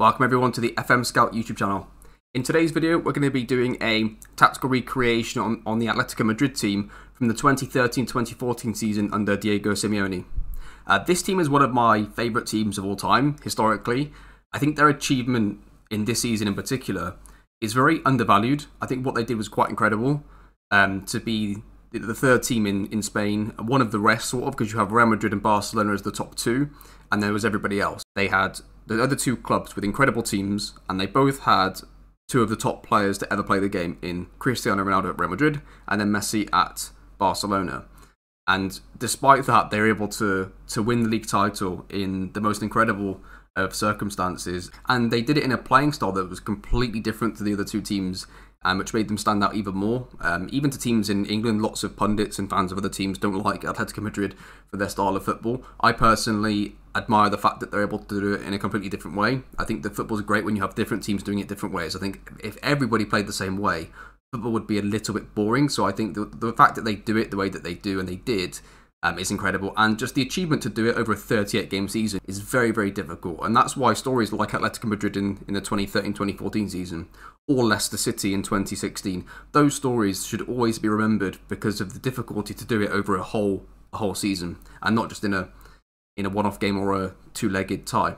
Welcome everyone to the FM Scout YouTube channel. In today's video, we're going to be doing a tactical recreation on the Atletico Madrid team from the 2013-2014 season under Diego Simeone. This team is one of my favourite teams of all time, historically. I think their achievement in this season in particular is very undervalued. I think what they did was quite incredible. To be the third team in Spain, one of the rest sort of, because you have Real Madrid and Barcelona as the top two, and there was everybody else. They had the other two clubs with incredible teams, and they both had two of the top players to ever play the game in Cristiano Ronaldo at Real Madrid and then Messi at Barcelona. And despite that, they were able to win the league title in the most incredible of circumstances, and they did it in a playing style that was completely different to the other two teams, which made them stand out even more. Even to teams in England, lots of pundits and fans of other teams don't like Atletico Madrid for their style of football. I personally admire the fact that they're able to do it in a completely different way. I think that football is great when you have different teams doing it different ways. I think if everybody played the same way, football would be a little bit boring. So I think the fact that they do it the way that they do, and they did, is incredible. And just the achievement to do it over a 38-game season is very, very difficult. And that's why stories like Atletico Madrid in the 2013-2014 season, or Leicester City in 2016, those stories should always be remembered because of the difficulty to do it over a whole season, and not just in a one-off game or a two-legged tie.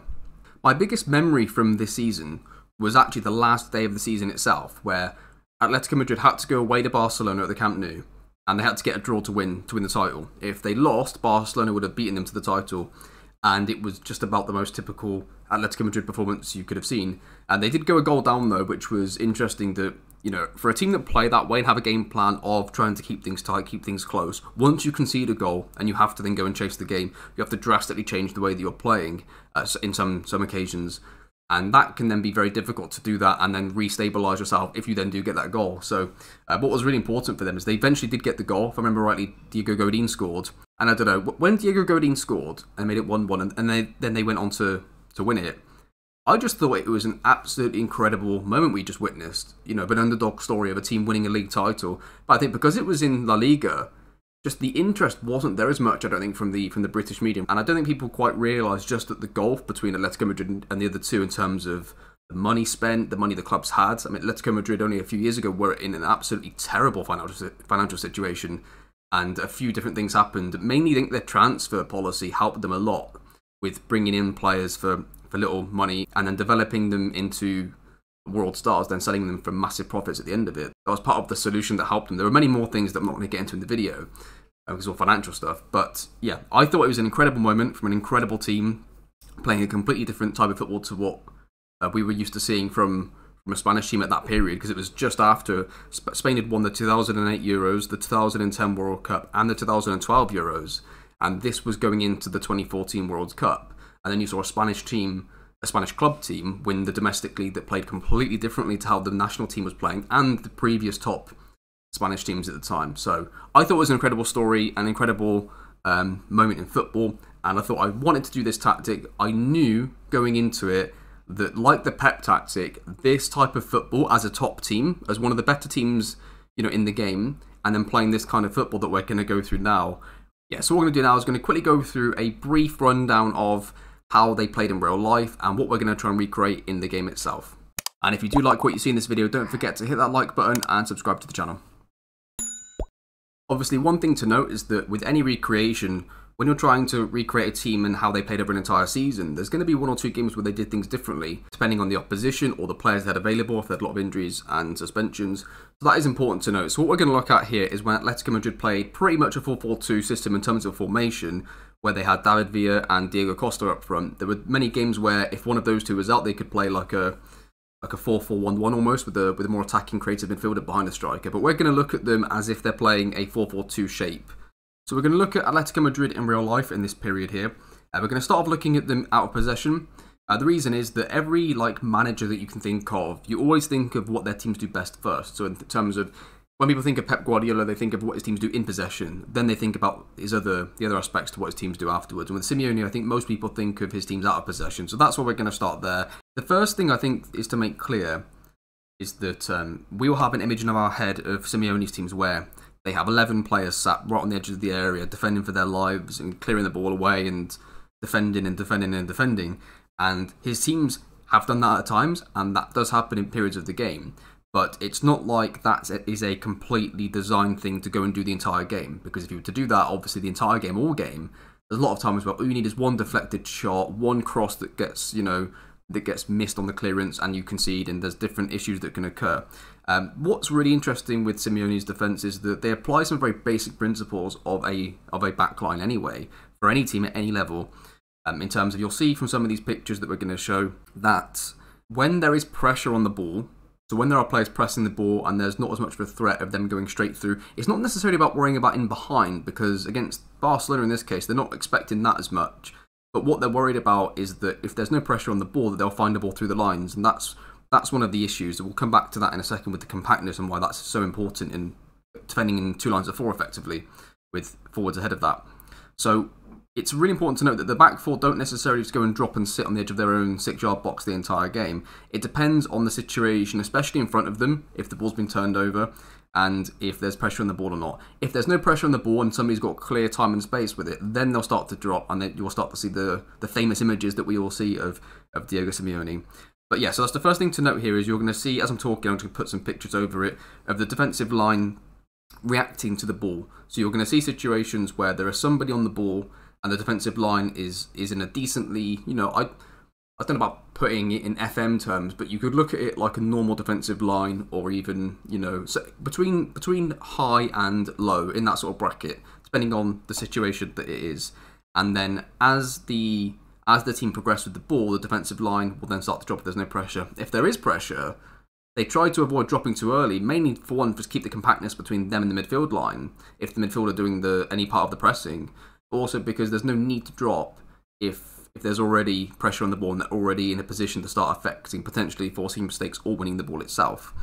My biggest memory from this season was actually the last day of the season itself, where Atletico Madrid had to go away to Barcelona at the Camp Nou, and they had to get a draw to win the title. If they lost, Barcelona would have beaten them to the title, and it was just about the most typical Atletico Madrid performance you could have seen. And they did go a goal down though, which was interesting that, you know, for a team that play that way and have a game plan of trying to keep things tight, keep things close, once you concede a goal and you have to then go and chase the game, you have to drastically change the way that you're playing in some occasions. And that can then be very difficult to do that and then re-stabilise yourself if you then do get that goal. So what was really important for them is they eventually did get the goal. If I remember rightly, Diego Godin scored. And I don't know, when Diego Godin scored and made it 1-1 and then they went on to win it, I just thought it was an absolutely incredible moment we just witnessed. You know, an underdog story of a team winning a league title. But I think because it was in La Liga, just the interest wasn't there as much, I don't think, from the British media. And I don't think people quite realise just that the gulf between Atletico Madrid and the other two in terms of the money spent, the money the clubs had. I mean, Atletico Madrid only a few years ago were in an absolutely terrible financial situation, and a few different things happened. Mainly I think their transfer policy helped them a lot with bringing in players for little money and then developing them into world stars, then selling them for massive profits at the end of it. That was part of the solution that helped them. There were many more things that I'm not going to get into in the video, because it's all financial stuff. But yeah, I thought it was an incredible moment from an incredible team playing a completely different type of football to what we were used to seeing from a Spanish team at that period, because it was just after Spain had won the 2008 Euros, the 2010 World Cup and the 2012 Euros, and this was going into the 2014 World Cup. And then you saw a Spanish club team win the domestic league that played completely differently to how the national team was playing and the previous top Spanish teams at the time. So I thought it was an incredible story, an incredible moment in football, and I thought I wanted to do this tactic. I knew going into it that, like the Pep tactic, this type of football as a top team, as one of the better teams, you know, in the game, and then playing this kind of football that we're going to go through now. Yeah, so what we're going to do now is going to quickly go through a brief rundown of how they played in real life and what we're going to try and recreate in the game itself. And if you do like what you see in this video, don't forget to hit that like button and subscribe to the channel. Obviously, one thing to note is that with any recreation, when you're trying to recreate a team and how they played over an entire season, there's going to be one or two games where they did things differently, depending on the opposition or the players they had available, if they had a lot of injuries and suspensions. So that is important to note. So what we're going to look at here is when Atletico Madrid played pretty much a 4-4-2 system in terms of formation, where they had David Villa and Diego Costa up front. There were many games where if one of those two was out, they could play like a 4-4-1-1 almost, with a more attacking, creative midfielder behind a striker. But we're going to look at them as if they're playing a 4-4-2 shape. So we're going to look at Atletico Madrid in real life in this period here. We're going to start off looking at them out of possession. The reason is that every manager that you can think of, you always think of what their teams do best first. So in terms of when people think of Pep Guardiola, they think of what his teams do in possession. Then they think about the other aspects to what his teams do afterwards. And with Simeone, I think most people think of his teams out of possession. So that's where we're going to start there. The first thing I think is to make clear is that we will have an image in our head of Simeone's teams where they have 11 players sat right on the edge of the area, defending for their lives and clearing the ball away and defending and defending and defending. And his teams have done that at times, and that does happen in periods of the game. But it's not like that is a completely designed thing to go and do the entire game, because if you were to do that, obviously the entire game, all game, there's a lot of times where all you need is one deflected shot, one cross that gets, that gets missed on the clearance and you concede, and there's different issues that can occur. What's really interesting with Simeone's defence is that they apply some very basic principles of a backline anyway, for any team at any level. In terms of, you'll see from some of these pictures that we're going to show, that when there is pressure on the ball, so when there are players pressing the ball and there's not as much of a threat of them going straight through, it's not necessarily about worrying about in behind, because against Barcelona in this case, they're not expecting that as much. But what they're worried about is that if there's no pressure on the ball, that they'll find the ball through the lines, and that's one of the issues. We'll come back to that in a second with the compactness and why that's so important in defending in 2 lines of 4 effectively, with forwards ahead of that. So it's really important to note that the back four don't necessarily just go and drop and sit on the edge of their own 6-yard box the entire game. It depends on the situation, especially in front of them, if the ball's been turned over, and if there's pressure on the ball or not. If there's no pressure on the ball and somebody's got clear time and space with it, then they'll start to drop, and then you'll start to see the famous images that we all see of Diego Simeone. But yeah, so that's the first thing to note here, is you're going to see, as I'm talking, I'm going to put some pictures over it, of the defensive line reacting to the ball. So you're going to see situations where there is somebody on the ball and the defensive line is in a decently, I don't know about putting it in FM terms, but you could look at it like a normal defensive line, or even, so between high and low, in that sort of bracket, depending on the situation that it is. And then as the team progress with the ball, the defensive line will then start to drop if there's no pressure. If there is pressure, they try to avoid dropping too early, mainly for one, just keep the compactness between them and the midfield line, if the midfield are doing any part of the pressing. Also because there's no need to drop if there's already pressure on the ball and they're already in a position to start affecting, potentially forcing mistakes or winning the ball itself.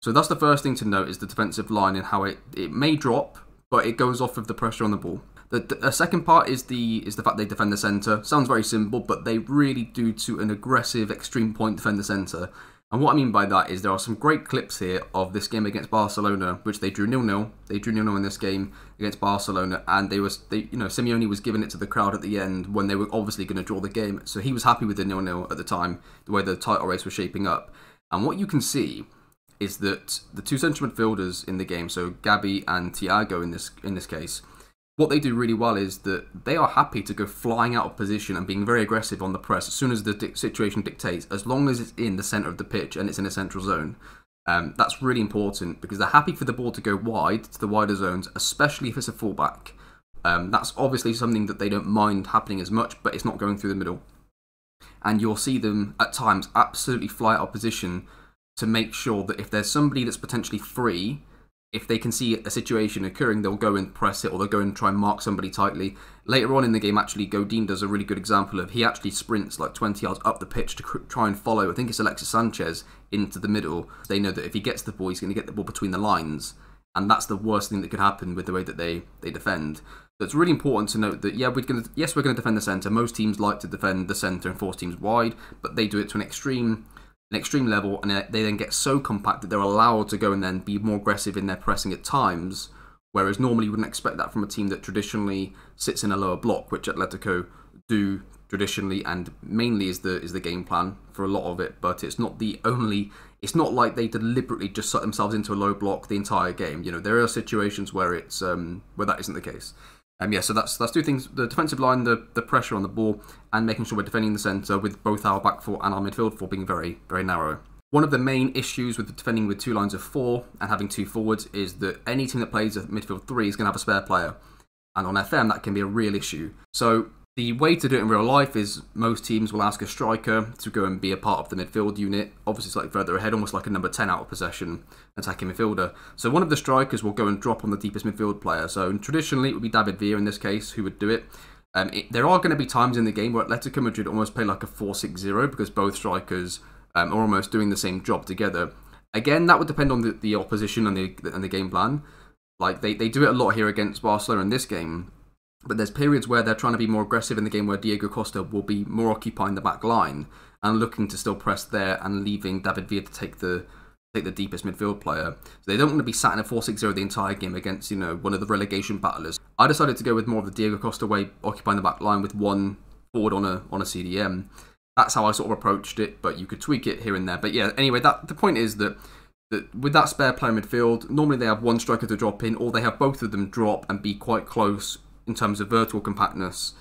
So that's the first thing to note, is the defensive line and how it may drop, but it goes off of the pressure on the ball. The second part is the fact they defend the centre. Sounds very simple, but they really do, to an aggressive, extreme point, defend the centre. And what I mean by that is there are some great clips here of this game against Barcelona, which they drew 0-0. They drew 0-0 in this game against Barcelona, and Simeone was giving it to the crowd at the end when they were obviously going to draw the game. So he was happy with the 0-0 at the time, the way the title race was shaping up. And what you can see is that the two central midfielders in the game, so Gabi and Thiago in this case, what they do really well is that they are happy to go flying out of position and being very aggressive on the press as soon as the situation dictates, as long as it's in the centre of the pitch and it's in a central zone. That's really important, because they're happy for the ball to go wide, to the wider zones, especially if it's a fullback. That's obviously something that they don't mind happening as much, but it's not going through the middle. And you'll see them at times absolutely fly out of position to make sure that if there's somebody that's potentially free, if they can see a situation occurring, they'll go and press it, or they'll go and try and mark somebody tightly. Later on in the game, actually, Godin does a really good example of, he actually sprints like 20 yards up the pitch to try and follow, I think it's Alexis Sanchez, into the middle. They know that if he gets the ball, he's going to get the ball between the lines, and that's the worst thing that could happen with the way that they defend. So it's really important to note that, yeah, we're going to defend the centre. Most teams like to defend the centre and force teams wide, but they do it to an extreme level, and they then get so compact that they're allowed to go and then be more aggressive in their pressing at times, whereas normally you wouldn't expect that from a team that traditionally sits in a lower block, which Atletico do traditionally and mainly is the game plan for a lot of it. But it's not the only. It's not like they deliberately just set themselves into a low block the entire game. There are situations where it's where that isn't the case. Yeah, so that's two things: the defensive line, the pressure on the ball, and making sure we're defending the centre with both our back four and our midfield four being very, very narrow. One of the main issues with defending with 2 lines of 4 and having 2 forwards is that any team that plays a midfield 3 is going to have a spare player, and on FM that can be a real issue. So the way to do it in real life is most teams will ask a striker to go and be a part of the midfield unit, obviously slightly further ahead, almost like a number 10 out of possession attacking midfielder. So one of the strikers will go and drop on the deepest midfield player. So traditionally it would be David Villa in this case who would do it. There are going to be times in the game where Atletico Madrid almost play like a 4-6-0 because both strikers are almost doing the same job together. Again, that would depend on the opposition and the game plan. Like they do it a lot here against Barcelona in this game. But there's periods where they're trying to be more aggressive in the game, where Diego Costa will be more occupying the back line and looking to still press there and leaving David Villa to take the deepest midfield player. So they don't want to be sat in a 4-6-0 the entire game against, one of the relegation battlers. I decided to go with more of the Diego Costa way, occupying the back line with one forward on a CDM. That's how I sort of approached it, but you could tweak it here and there. But yeah, anyway, the point is that with that spare player midfield, normally they have one striker to drop in, or they have both of them drop and be quite close in terms of vertical compactness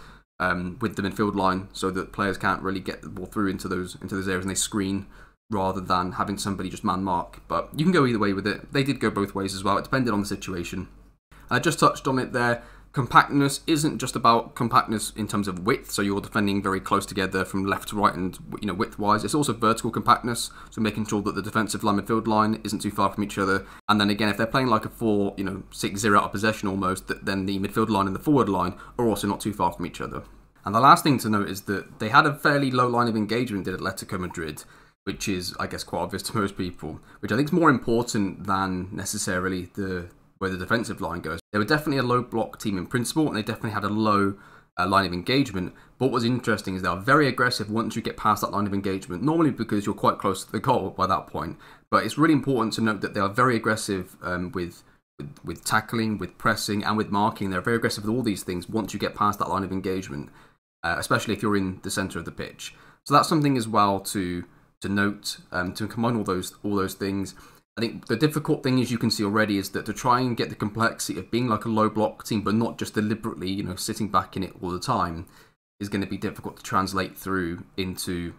with the midfield line, so that players can't really get the ball through into those areas, and they screen rather than having somebody just man mark. But you can go either way with it. They did go both ways as well. It depended on the situation. I just touched on it there. Compactness isn't just about compactness in terms of width, so you're defending very close together from left to right and width-wise. It's also vertical compactness, so making sure that the defensive line midfield line isn't too far from each other. And then again, if they're playing like a 4-6-0 out of possession almost, then the midfield line and the forward line are also not too far from each other. And the last thing to note is that they had a fairly low line of engagement at Atletico Madrid, which is, I guess, quite obvious to most people, which I think is more important than necessarily where the defensive line goes. They were definitely a low block team in principle, and they definitely had a low line of engagement. But what was interesting is they are very aggressive once you get past that line of engagement, normally because you're quite close to the goal by that point. But it's really important to note that they are very aggressive with tackling, with pressing, and with marking. They're very aggressive with all these things once you get past that line of engagement, especially if you're in the centre of the pitch. So that's something as well to note, to combine all those things. I think the difficult thing, as you can see already, is that to try and get the complexity of being like a low block team, but not just deliberately, sitting back in it all the time, is going to be difficult to translate through into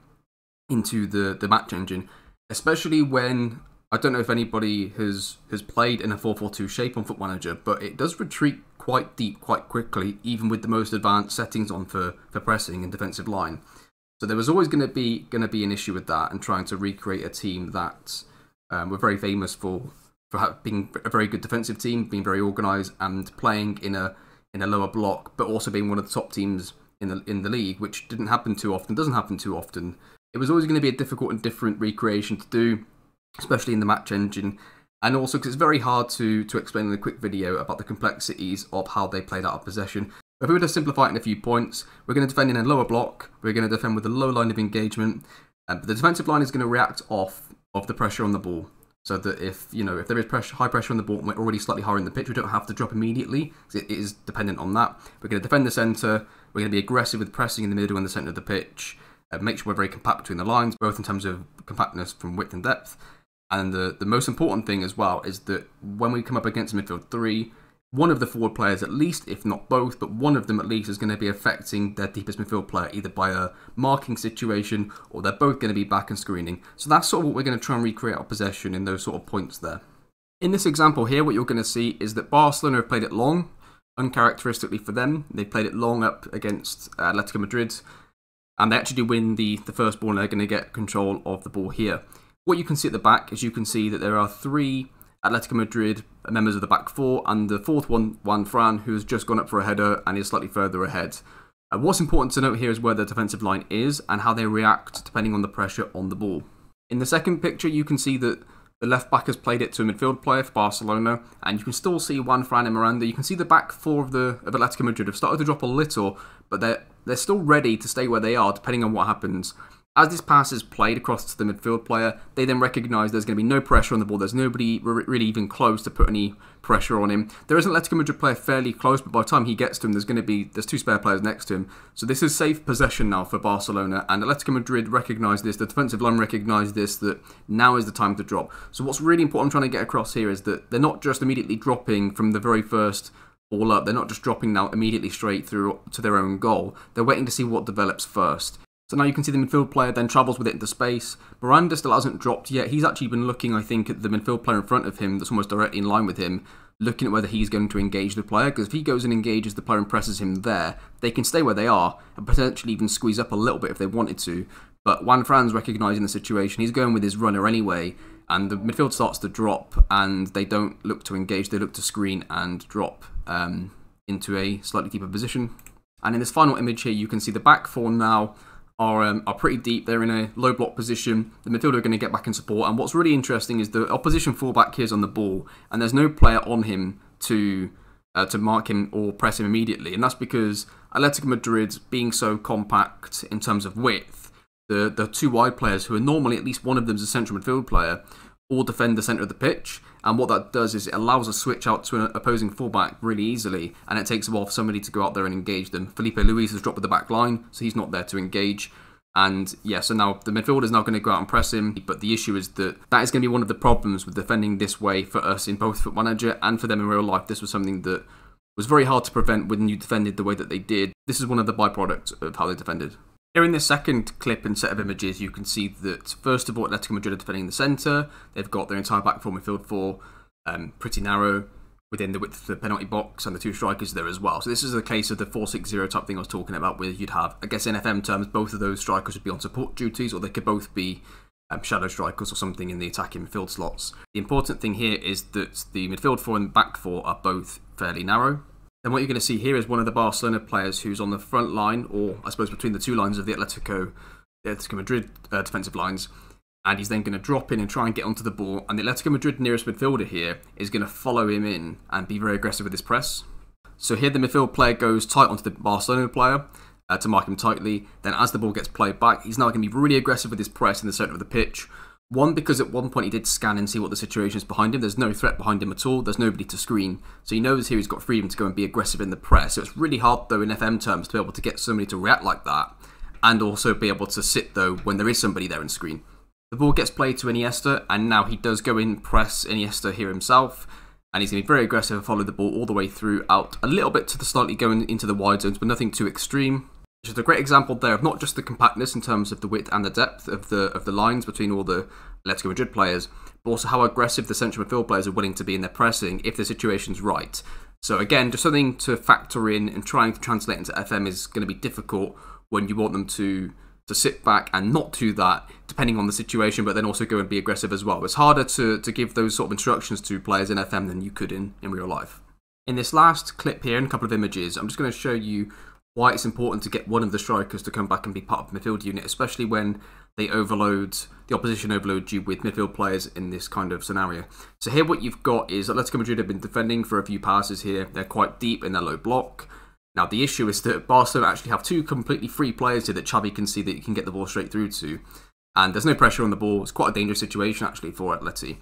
the match engine, especially when, I don't know if anybody has played in a 4-4-2 shape on Foot Manager, but it does retreat quite deep quite quickly, even with the most advanced settings on for pressing and defensive line. So there was always going to be an issue with that, and trying to recreate a team that we're very famous for being a very good defensive team, being very organised and playing in a lower block, but also being one of the top teams in the league, which doesn't happen too often. It was always going to be a difficult and different recreation to do, especially in the match engine, and also because it's very hard to explain in a quick video about the complexities of how they played out of possession. If we were to simplify it in a few points, we're going to defend in a lower block, we're going to defend with a low line of engagement, but the defensive line is going to react off the pressure on the ball, so that if there is high pressure on the ball and we're already slightly higher in the pitch, we don't have to drop immediately. It is dependent on that. We're going to defend the centre, we're going to be aggressive with pressing in the middle and the centre of the pitch, make sure we're very compact between the lines, both in terms of compactness from width and depth. And the most important thing as well is that when we come up against a midfield three, one of the forward players at least, if not both, but one of them at least is going to be affecting their deepest midfield player, either by a marking situation or they're both going to be back and screening. So that's sort of what we're going to try and recreate our possession in those sort of points there. In this example here, what you're going to see is that Barcelona have played it long, uncharacteristically for them. They played it long up against Atletico Madrid, and they actually do win the first ball, and they're going to get control of the ball here. What you can see at the back is you can see that there are three Atletico Madrid members of the back four, and the fourth one, Juan Fran, who has just gone up for a header and is slightly further ahead. What's important to note here is where the defensive line is and how they react depending on the pressure on the ball. In the second picture, you can see that the left back has played it to a midfield player for Barcelona, and you can still see Juan Fran and Miranda. You can see the back four of Atletico Madrid have started to drop a little, but they're still ready to stay where they are depending on what happens. As this pass is played across to the midfield player, they then recognise there's going to be no pressure on the ball. There's nobody really even close to put any pressure on him. There is an Atletico Madrid player fairly close, but by the time he gets to him, there's two spare players next to him. So this is safe possession now for Barcelona, and Atletico Madrid recognise this. The defensive line recognise this, that now is the time to drop. So what's really important I'm trying to get across here is that they're not just immediately dropping from the very first ball up. They're not just dropping now immediately straight through to their own goal. They're waiting to see what develops first. So now you can see the midfield player then travels with it into space. Miranda still hasn't dropped yet. He's actually been looking, I think, at the midfield player in front of him that's almost directly in line with him, looking at whether he's going to engage the player, because if he goes and engages the player and presses him there, they can stay where they are and potentially even squeeze up a little bit if they wanted to. But Juan Fran's recognising the situation. He's going with his runner anyway, and the midfield starts to drop, and they don't look to engage. They look to screen and drop into a slightly deeper position. And in this final image here, you can see the back four now are pretty deep. They're in a low block position. The midfielder are going to get back in support. And what's really interesting is the opposition fullback here is on the ball, and there's no player on him to mark him or press him immediately. And that's because Atletico Madrid, being so compact in terms of width, the two wide players, who are normally at least one of them is a central midfield player, all defend the centre of the pitch. And what that does is it allows a switch out to an opposing fullback really easily, and it takes a while for somebody to go out there and engage them. Felipe Luis has dropped with the back line, so he's not there to engage. And yeah, so now the midfielder is now going to go out and press him, but the issue is that is going to be one of the problems with defending this way for us in both Foot Manager and for them in real life. This was something that was very hard to prevent when you defended the way that they did. This is one of the byproducts of how they defended. Here in this second clip and set of images, you can see that first of all, Atletico Madrid are defending the centre. They've got their entire back four, midfield four, pretty narrow within the width of the penalty box, and the two strikers there as well. So this is a case of the 4-6-0 type thing I was talking about, where you'd have, I guess in FM terms, both of those strikers would be on support duties, or they could both be shadow strikers or something in the attacking midfield slots. The important thing here is that the midfield four and back four are both fairly narrow. Then what you're going to see here is one of the Barcelona players who's on the front line, or I suppose between the two lines of the Atletico Madrid defensive lines, and he's then going to drop in and try and get onto the ball, and the Atletico Madrid nearest midfielder here is going to follow him in and be very aggressive with his press. So here the midfield player goes tight onto the Barcelona player to mark him tightly. Then as the ball gets played back, he's now going to be really aggressive with his press in the centre of the pitch. One, because at one point he did scan and see what the situation is behind him. There's no threat behind him at all. There's nobody to screen. So he knows here he's got freedom to go and be aggressive in the press. So it's really hard, though, in FM terms, to be able to get somebody to react like that, and also be able to sit, though, when there is somebody there and screen. The ball gets played to Iniesta, and now he does go in, press Iniesta here himself, and he's going to be very aggressive and follow the ball all the way through, out a little bit to the slightly going into the wide zones, but nothing too extreme. Which is a great example there of not just the compactness in terms of the width and the depth of the lines between all the Atletico Madrid players, but also how aggressive the central midfield players are willing to be in their pressing if the situation's right. So again, just something to factor in, and trying to translate into FM is going to be difficult when you want them to sit back and not do that, depending on the situation, but then also go and be aggressive as well. It's harder to give those sort of instructions to players in FM than you could in real life. In this last clip here, and a couple of images, I'm just going to show you why it's important to get one of the strikers to come back and be part of the midfield unit, especially when the opposition overloads you with midfield players in this kind of scenario. So here what you've got is Atletico Madrid have been defending for a few passes here. They're quite deep in their low block. Now, the issue is that Barcelona actually have two completely free players here that Xavi can see that he can get the ball straight through to. And there's no pressure on the ball. It's quite a dangerous situation, actually, for Atleti.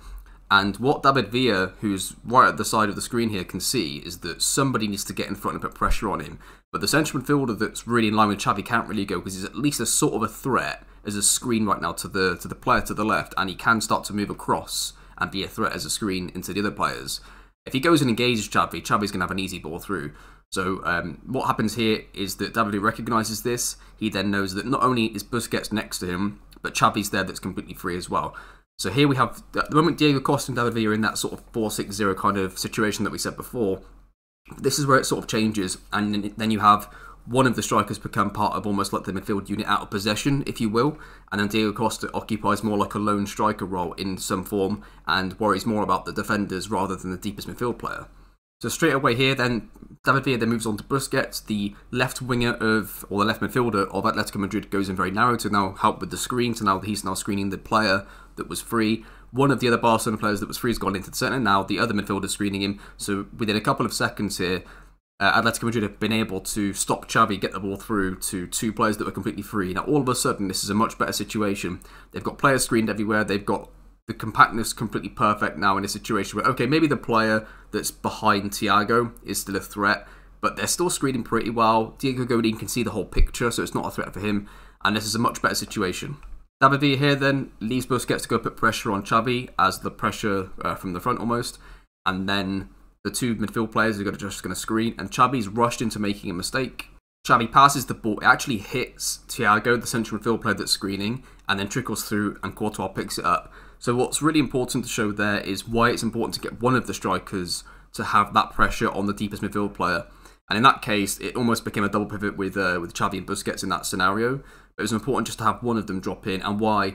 And what David Villa, who's right at the side of the screen here, can see is that somebody needs to get in front and put pressure on him. But the central midfielder that's really in line with Xavi can't really go, because he's at least a sort of a threat as a screen right now to the player to the left, and he can start to move across and be a threat as a screen into the other players. If he goes and engages Xavi's going to have an easy ball through. So what happens here is that David recognises this. He then knows that not only is Busquets next to him, but Xavi's there that's completely free as well. So here we have, at the moment, Diego Costa and David Villa are in that sort of 4-6-0 kind of situation that we said before. This is where it sort of changes, and then you have one of the strikers become part of almost like the midfield unit out of possession, if you will, and then Diego Costa occupies more like a lone striker role in some form and worries more about the defenders rather than the deepest midfield player. So straight away here, then David Villa then moves on to Busquets, the left winger of, or the left midfielder of Atletico Madrid goes in very narrow to now help with the screen. So now he's now screening the player that was free. One of the other Barcelona players that was free has gone into the centre. Now the other midfielder is screening him. So within a couple of seconds here, Atletico Madrid have been able to stop Xavi, get the ball through to two players that were completely free. Now all of a sudden, this is a much better situation. They've got players screened everywhere. They've got the compactness completely perfect now in a situation where, okay, maybe the player that's behind Thiago is still a threat, but they're still screening pretty well. Diego Godin can see the whole picture, so it's not a threat for him, and this is a much better situation. David Villa here then leaves Busquets to go put pressure on Xavi as the pressure from the front almost, and then the two midfield players are just going to screen, and Xavi's rushed into making a mistake. Xavi passes the ball, it actually hits Thiago, the central midfield player that's screening, and then trickles through, and Courtois picks it up. So what's really important to show there is why it's important to get one of the strikers to have that pressure on the deepest midfield player. And in that case, it almost became a double pivot with Xavi and Busquets in that scenario. But it was important just to have one of them drop in, and why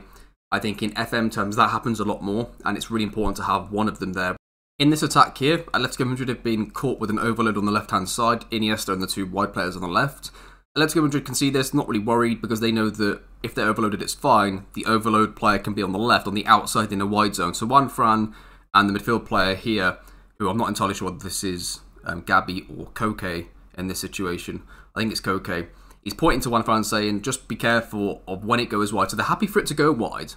I think in FM terms that happens a lot more, and it's really important to have one of them there. In this attack here, Atletico Madrid have been caught with an overload on the left-hand side, Iniesta and the two wide players on the left. Atletico Madrid can see this, not really worried, because they know that if they're overloaded, it's fine. The overload player can be on the left, on the outside in a wide zone. So Juan Fran and the midfield player here, who I'm not entirely sure whether this is Gabi or Koke in this situation. I think it's Koke. He's pointing to Juan Fran saying, just be careful of when it goes wide. So they're happy for it to go wide.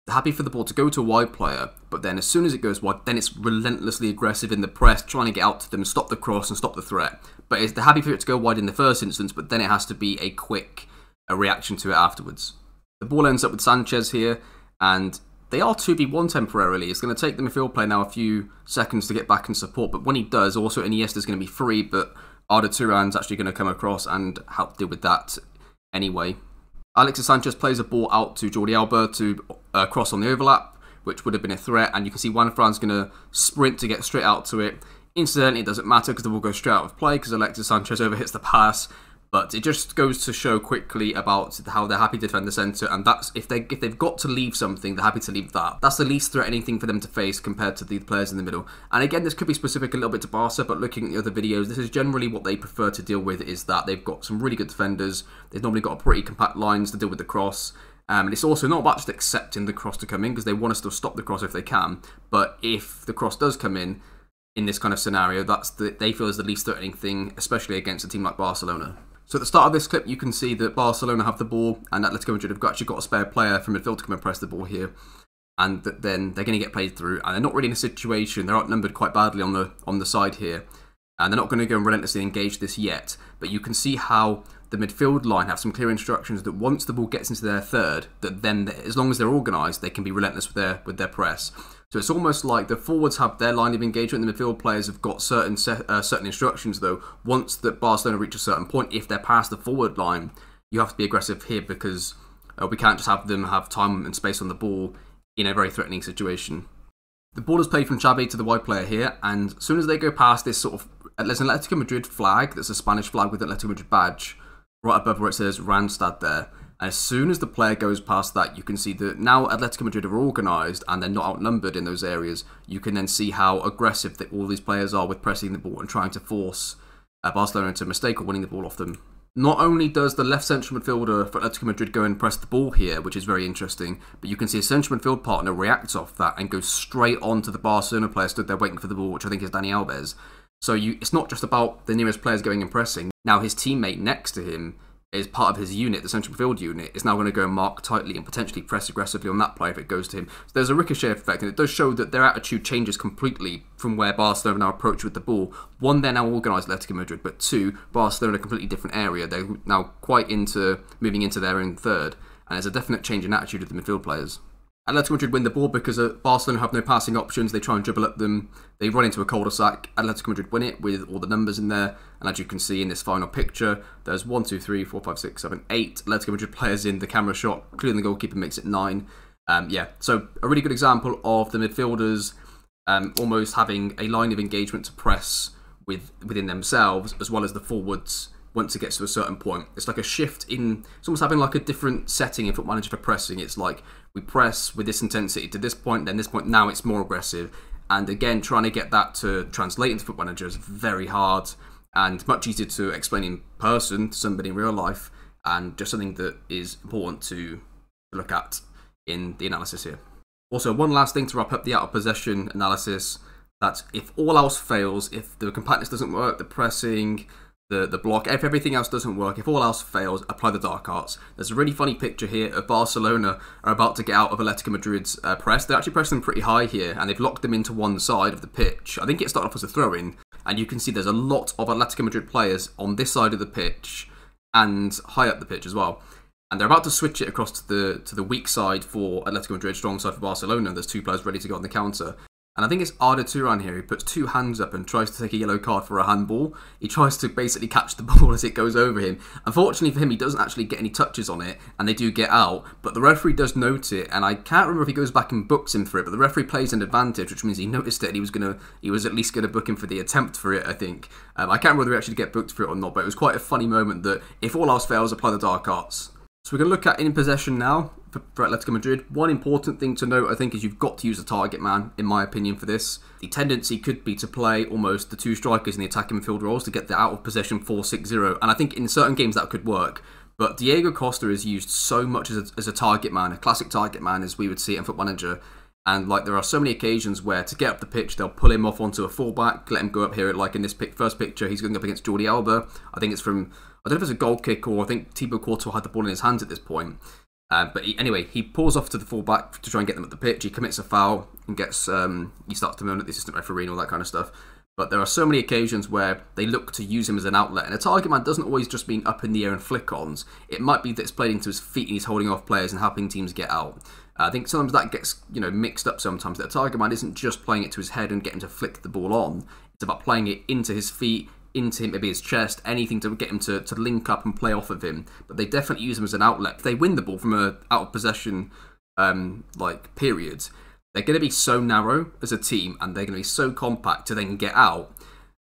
They're happy for the ball to go to a wide player, but then as soon as it goes wide, then it's relentlessly aggressive in the press, trying to get out to them, stop the cross and stop the threat. But they're happy for it to go wide in the first instance, but then it has to be a quick reaction to it afterwards. The ball ends up with Sanchez here, and they are 2v1 temporarily. It's going to take the midfield player now a few seconds to get back and support, but when he does, also Iniesta's going to be free, but Arda Turan's actually going to come across and help deal with that anyway. Alexis Sanchez plays a ball out to Jordi Alba to cross on the overlap, which would have been a threat, and you can see Juan Fran's going to sprint to get straight out to it. Incidentally, it doesn't matter because the ball goes straight out of play because Alexis Sanchez overhits the pass, but it just goes to show quickly about how they're happy to defend the centre, and that's if they've got to leave something, they're happy to leave that. That's the least threatening thing for them to face compared to the players in the middle. And again, this could be specific a little bit to Barca, but looking at the other videos, this is generally what they prefer to deal with, is that they've got some really good defenders. They've normally got pretty compact lines to deal with the cross. And it's also not about just accepting the cross to come in, because they want to still stop the cross if they can. But if the cross does come in this kind of scenario, they feel is the least threatening thing, especially against a team like Barcelona. So at the start of this clip, you can see that Barcelona have the ball, and Atletico Madrid have actually got a spare player from midfield to come and press the ball here, and then they're going to get played through. And they're not really in a situation; they're outnumbered quite badly on the side here, and they're not going to go and relentlessly engage this yet. But you can see how the midfield line have some clear instructions that once the ball gets into their third, that then as long as they're organised, they can be relentless with their press. So it's almost like the forwards have their line of engagement, the midfield players have got certain instructions though. Once that Barcelona reach a certain point, if they're past the forward line, you have to be aggressive here, because we can't just have them have time and space on the ball in a very threatening situation. The ball is played from Xavi to the wide player here, and as soon as they go past this sort of, there's an Atletico Madrid flag, that's a Spanish flag with an Atletico Madrid badge, right above where it says Randstad there. And as soon as the player goes past that, you can see that now Atletico Madrid are organised and they're not outnumbered in those areas. You can then see how aggressive all these players are with pressing the ball and trying to force Barcelona into a mistake or winning the ball off them. Not only does the left central midfielder for Atletico Madrid go and press the ball here, which is very interesting, but you can see a central midfield partner reacts off that and goes straight on to the Barcelona player stood there waiting for the ball, which I think is Dani Alves. So it's not just about the nearest players going and pressing. Now his teammate next to him is part of his unit, the central midfield unit, is now going to go and mark tightly and potentially press aggressively on that player if it goes to him. So there's a ricochet effect, and it does show that their attitude changes completely from where Barcelona now approach with the ball. One, they're now organised Atletico Madrid, but two, Barcelona in a completely different area. They're now quite into moving into their own third, and there's a definite change in attitude of the midfield players. Atletico Madrid win the ball because Barcelona have no passing options. They try and dribble at them. They run into a cul-de-sac. Atletico Madrid win it with all the numbers in there. And as you can see in this final picture, there's 1, 2, 3, 4, 5, 6, 7, 8 Atletico Madrid players in the camera shot, including the goalkeeper makes it 9. So a really good example of the midfielders almost having a line of engagement to press within themselves, as well as the forwards once it gets to a certain point. It's like a shift in, it's almost having like a different setting in Football Manager for pressing. It's like we press with this intensity to this point, then this point, now it's more aggressive. And again, trying to get that to translate into Football Manager is very hard and much easier to explain in person to somebody in real life, and just something that is important to look at in the analysis here. Also, one last thing to wrap up the out of possession analysis, that if all else fails, if the compactness doesn't work, the pressing, the block, if everything else doesn't work, if all else fails, apply the dark arts. There's a really funny picture here of Barcelona are about to get out of Atletico Madrid's press. They actually pressed them pretty high here, and they've locked them into one side of the pitch. I think it started off as a throw-in, and you can see there's a lot of Atletico Madrid players on this side of the pitch and high up the pitch as well. And they're about to switch it across to the weak side for Atletico Madrid, strong side for Barcelona. There's two players ready to go on the counter. And I think it's Arda Turan here who puts two hands up and tries to take a yellow card for a handball. He tries to basically catch the ball as it goes over him. Unfortunately for him, he doesn't actually get any touches on it, and they do get out. But the referee does note it, and I can't remember if he goes back and books him for it, but the referee plays an advantage, which means he noticed it and he was at least going to book him for the attempt for it, I think. I can't remember whether he actually get booked for it or not, but it was quite a funny moment that if all else fails, apply the dark arts. So we're going to look at in possession now for Atletico Madrid. One important thing to note, I think, is you've got to use a target man, in my opinion, for this. The tendency could be to play almost the two strikers in the attacking midfield roles to get the out of possession 4-6-0. And I think in certain games that could work. But Diego Costa is used so much as a target man, a classic target man as we would see it in Football Manager. And like there are so many occasions where to get up the pitch, they'll pull him off onto a fullback, let him go up here. Like in this first picture, he's going up against Jordi Alba. I think it's from, I don't know if it's a goal kick or I think Thibaut Courtois had the ball in his hands at this point. But anyway, he pulls off to the fullback to try and get them at the pitch. He commits a foul and gets, he starts to moan at the assistant referee and all that kind of stuff. But there are so many occasions where they look to use him as an outlet, and a target man doesn't always just mean up in the air and flick-ons. It might be that it's played into his feet and he's holding off players and helping teams get out. I think sometimes that gets mixed up sometimes, that a target man isn't just playing it to his head and getting him to flick the ball on. It's about playing it into his feet, into him, maybe his chest, anything to get him to link up and play off of him. But they definitely use him as an outlet. If they win the ball from a out of possession periods, they're going to be so narrow as a team and they're going to be so compact to then get out.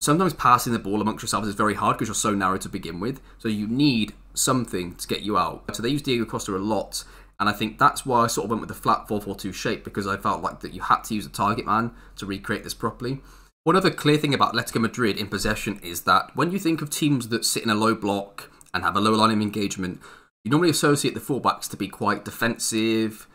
Sometimes passing the ball amongst yourselves is very hard because you're so narrow to begin with. So you need something to get you out. So they use Diego Costa a lot. And I think that's why I sort of went with the flat 4-4-2 shape, because I felt like that you had to use a target man to recreate this properly. One other clear thing about Atletico Madrid in possession is that when you think of teams that sit in a low block and have a low line of engagement, you normally associate the fullbacks to be quite defensive,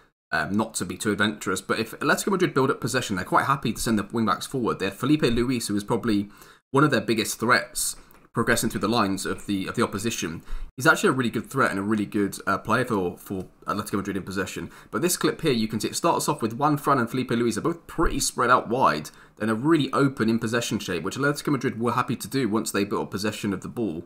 not to be too adventurous. But if Atletico Madrid build up possession, they're quite happy to send the wing-backs forward. They had Felipe Luis, who is probably one of their biggest threats, progressing through the lines of the opposition. He's actually a really good threat and a really good player for Atletico Madrid in possession. But this clip here, you can see it starts off with Juan Fran and Felipe Luis are both pretty spread out wide and a really open in possession shape, which Atletico Madrid were happy to do once they built up possession of the ball.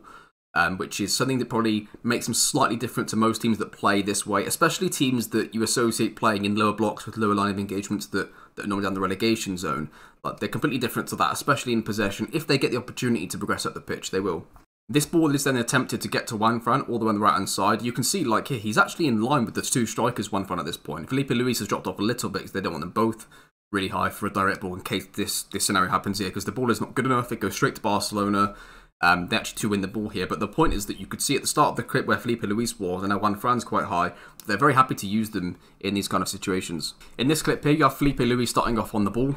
Which is something that probably makes them slightly different to most teams that play this way, especially teams that you associate playing in lower blocks with lower line of engagements that are normally down the relegation zone. But they're completely different to that, especially in possession. If they get the opportunity to progress up the pitch, they will. This ball is then attempted to get to Juan Fran all the way on the right hand side. You can see, like here, he's actually in line with the two strikers, Juan Fran at this point. Felipe Luis has dropped off a little bit because they don't want them both really high for a direct ball in case this scenario happens here, because the ball is not good enough. It goes straight to Barcelona. They actually to win the ball here, but the point is that you could see at the start of the clip where Felipe Luis was, and now Juan Fran's quite high. They're very happy to use them in these kind of situations. In this clip here, you have Felipe Luis starting off on the ball.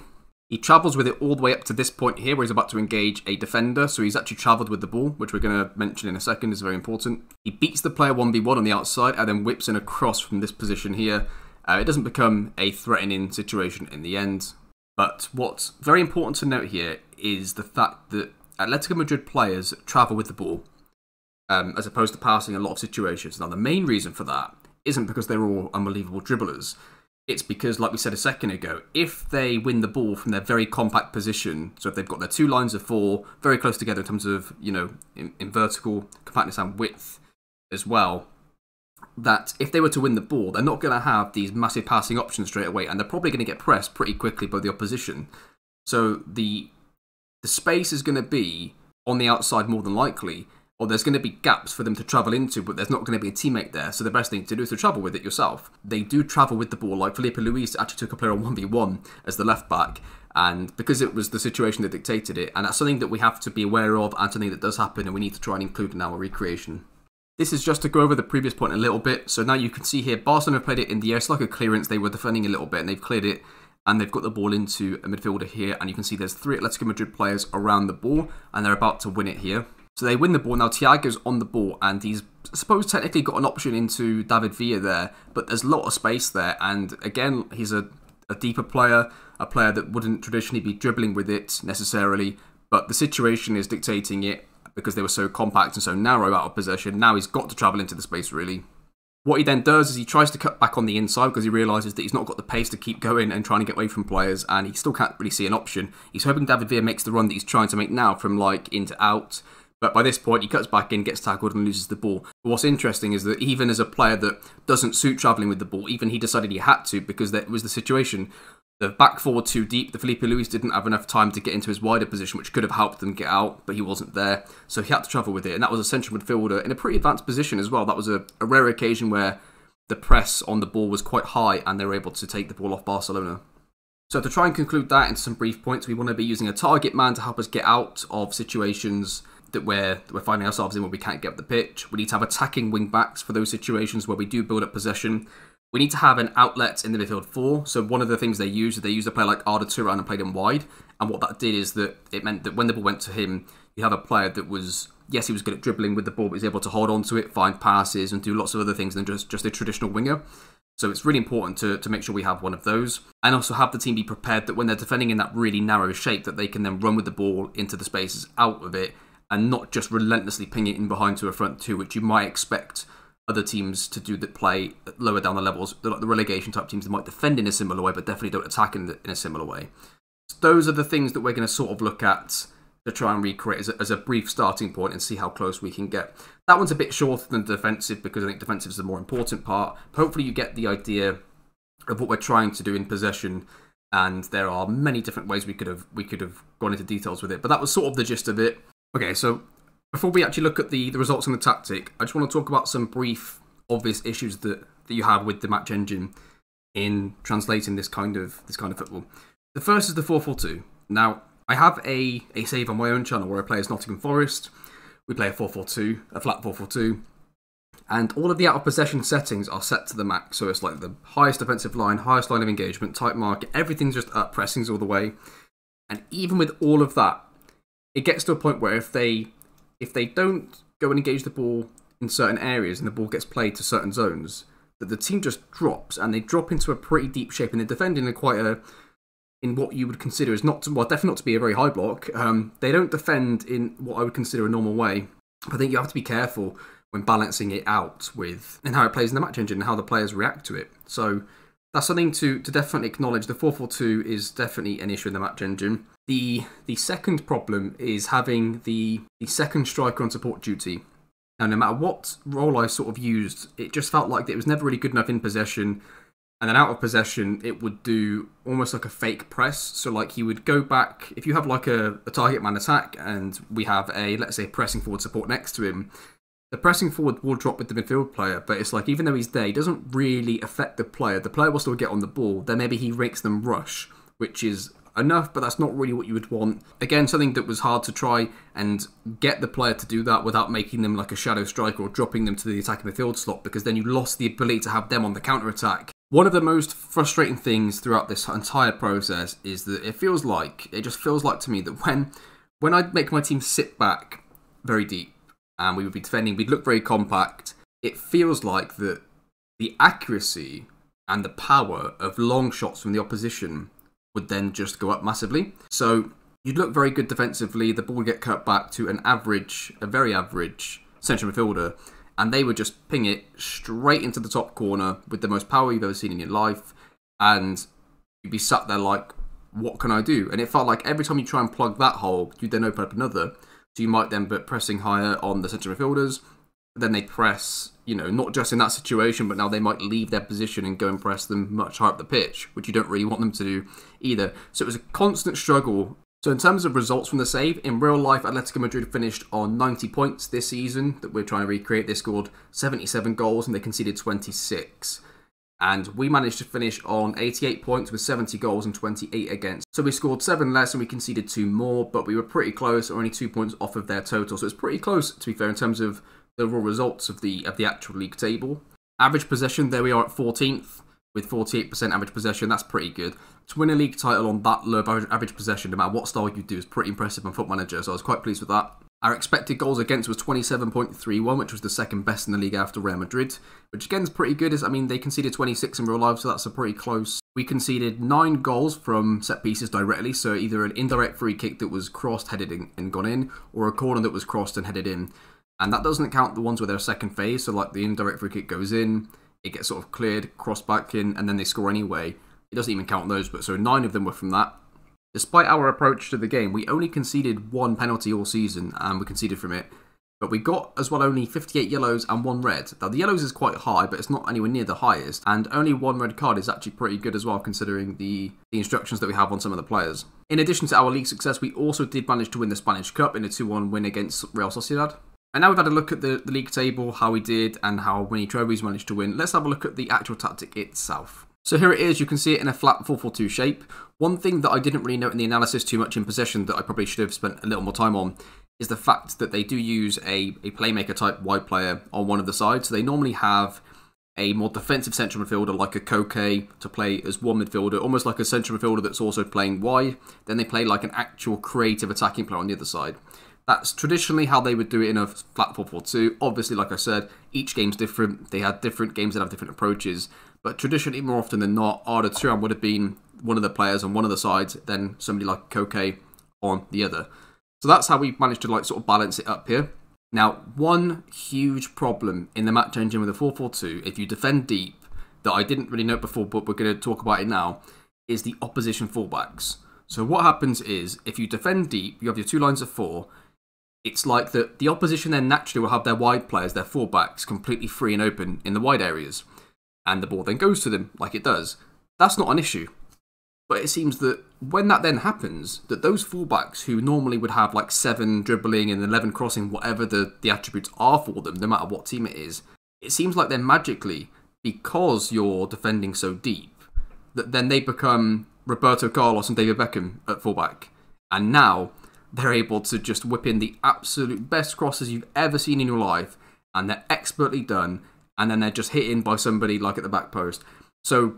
He travels with it all the way up to this point here, where he's about to engage a defender, so he's actually travelled with the ball, which we're going to mention in a second is very important. He beats the player 1v1 on the outside, and then whips in a cross from this position here. It doesn't become a threatening situation in the end, but what's very important to note here is the fact that Atletico Madrid players travel with the ball, as opposed to passing a lot of situations. Now, the main reason for that isn't because they're all unbelievable dribblers. It's because, like we said a second ago, if they win the ball from their very compact position, so if they've got their two lines of four very close together in terms of, in vertical compactness and width as well, that if they were to win the ball, they're not going to have these massive passing options straight away, and they're probably going to get pressed pretty quickly by the opposition. So the space is going to be on the outside more than likely, or there's going to be gaps for them to travel into, but there's not going to be a teammate there, so the best thing to do is to travel with it yourself. They do travel with the ball, like Felipe Luis actually took a player on 1v1 as the left back, and because it was the situation that dictated it, and that's something that we have to be aware of, and something that does happen, and we need to try and include in our recreation. This is just to go over the previous point a little bit, so now you can see here, Barcelona played it in the air, it's like a clearance, they were defending a little bit, and they've cleared it, and they've got the ball into a midfielder here, and you can see there's 3 Atletico Madrid players around the ball, and they're about to win it here. So they win the ball. Now Thiago's on the ball, and he's, I suppose, technically got an option into David Villa there, but there's a lot of space there, and again, he's a deeper player, a player that wouldn't traditionally be dribbling with it necessarily, but the situation is dictating it because they were so compact and so narrow out of possession. Now he's got to travel into the space, really. What he then does is he tries to cut back on the inside because he realises that he's not got the pace to keep going and trying to get away from players, and he still can't really see an option. He's hoping David Villa makes the run that he's trying to make now from like in to out, but by this point he cuts back in, gets tackled and loses the ball. But what's interesting is that even as a player that doesn't suit travelling with the ball, even he decided he had to because that was the situation. The back four were too deep. The Felipe Luis didn't have enough time to get into his wider position, which could have helped them get out, but he wasn't there. So he had to travel with it, and that was a central midfielder in a pretty advanced position as well. That was a rare occasion where the press on the ball was quite high, and they were able to take the ball off Barcelona. So to try and conclude that into some brief points, we want to be using a target man to help us get out of situations that we're finding ourselves in where we can't get up the pitch. We need to have attacking wing backs for those situations where we do build up possession. We need to have an outlet in the midfield 4. So one of the things they used a player like Arda Turan and played him wide. And what that did is that it meant that when the ball went to him, you have a player that was, yes, he was good at dribbling with the ball, but he was able to hold on to it, find passes, and do lots of other things than just a traditional winger. So it's really important to make sure we have one of those. And also have the team be prepared that when they're defending in that really narrow shape, that they can then run with the ball into the spaces out of it, and not just relentlessly ping it in behind to a front 2, which you might expect other teams to do that play lower down the levels. Like the relegation type teams that might defend in a similar way, but definitely don't attack in a similar way. those are the things that we're going to sort of look at to try and recreate as a brief starting point and see how close we can get. That one's a bit shorter than defensive because I think defensive is the more important part. But hopefully you get the idea of what we're trying to do in possession, and there are many different ways we could have gone into details with it. But that was sort of the gist of it. Okay, so before we actually look at the results and the tactic, I just want to talk about some brief, obvious issues that you have with the match engine in translating this kind of football. The first is the 4-4-2. Now, I have a save on my own channel where I play as Nottingham Forest. We play a 4-4-2, a flat 4-4-2, and all of the out of possession settings are set to the max. So it's like the highest defensive line, highest line of engagement, tight market, everything's just up, pressings all the way. And even with all of that, it gets to a point where if they don't go and engage the ball in certain areas and the ball gets played to certain zones, that the team just drops, and they drop into a pretty deep shape, and they're defending in what you would consider is definitely not to be a very high block. They don't defend in what I would consider a normal way. I think you have to be careful when balancing it out and how it plays in the match engine and how the players react to it. So that's something to definitely acknowledge. The 4-4-2 is definitely an issue in the match engine. The second problem is having the second striker on support duty. Now, no matter what role I sort of used, it just felt like it was never really good enough in possession. And then out of possession, it would do almost like a fake press. So like he would go back, if you have like a target man attack and we have let's say, pressing forward support next to him, the pressing forward will drop with the midfield player, but it's like even though he's there, he doesn't really affect the player. The player will still get on the ball. Then maybe he makes them rush, which is enough, but that's not really what you would want. Again, something that was hard to try and get the player to do that without making them like a shadow striker or dropping them to the attacking midfield slot, because then you lost the ability to have them on the counter-attack. One of the most frustrating things throughout this entire process is that it just feels like to me that when I'd make my team sit back very deep and we would be defending, we'd look very compact, it feels like that the accuracy and the power of long shots from the opposition would then just go up massively. So you'd look very good defensively, the ball would get cut back to a very average central midfielder, and they would just ping it straight into the top corner with the most power you've ever seen in your life, and you'd be sat there like, what can I do? And it felt like every time you try and plug that hole, you'd then open up another. So you might then be pressing higher on the central midfielders, then they press, not just in that situation, but now they might leave their position and go and press them much higher up the pitch, which you don't really want them to do either. So it was a constant struggle. So in terms of results from the save, in real life, Atletico Madrid finished on 90 points this season that we're trying to recreate. They scored 77 goals and they conceded 26. And we managed to finish on 88 points with 70 goals and 28 against. So we scored 7 less and we conceded 2 more, but we were pretty close, only 2 points off of their total. So it's pretty close, to be fair, in terms of the raw results of the actual league table. Average possession, there we are at 14th with 48% average possession. That's pretty good. To win a league title on that low average possession, no matter what style you do, is pretty impressive on Foot Manager, so I was quite pleased with that. Our expected goals against was 27.31, which was the second best in the league after Real Madrid, which again is pretty good. They conceded 26 in real life, so that's a pretty close. We conceded 9 goals from set pieces directly, so either an indirect free kick that was crossed, headed in, and gone in, or a corner that was crossed and headed in. And that doesn't count the ones where they're second phase, so like the indirect free kick goes in, it gets sort of cleared, crossed back in, and then they score anyway. It doesn't even count those, but so 9 of them were from that. Despite our approach to the game, we only conceded 1 penalty all season, and we conceded from it. But we got, as well, only 58 yellows and 1 red. Now, the yellows is quite high, but it's not anywhere near the highest. And only 1 red card is actually pretty good as well, considering the instructions that we have on some of the players. In addition to our league success, we also did manage to win the Spanish Cup in a 2-1 win against Real Sociedad. And now we've had a look at the league table, how we did, and how many trophies we managed to win. Let's have a look at the actual tactic itself. So here it is, you can see it in a flat 4-4-2 shape. One thing that I didn't really note in the analysis too much in possession that I probably should have spent a little more time on is the fact that they do use a playmaker type wide player on one of the sides. So they normally have a more defensive central midfielder like a Koke to play as one midfielder, almost like a central midfielder that's also playing wide. Then they play like an actual creative attacking player on the other side. That's traditionally how they would do it in a flat 4-4-2. Obviously, like I said, each game's different. They had different games that have different approaches. But traditionally, more often than not, Arda Turan would have been one of the players on one of the sides, then somebody like Koke on the other. So that's how we managed to sort of balance it up here. Now, one huge problem in the match engine with a 4-4-2, if you defend deep, that I didn't really note before, but we're going to talk about it now, is the opposition fullbacks. So what happens is, if you defend deep, you have your 2 lines of 4, it's like the opposition then naturally will have their wide players, their fullbacks, completely free and open in the wide areas. And the ball then goes to them, like it does. That's not an issue. But it seems that when that then happens, that those fullbacks who normally would have like 7 dribbling and 11 crossing, whatever the attributes are for them, no matter what team it seems like then magically, because you're defending so deep, that then they become Roberto Carlos and David Beckham at fullback. And now they're able to just whip in the absolute best crosses you've ever seen in your life, and they're expertly done, and then they're just hit in by somebody like at the back post. So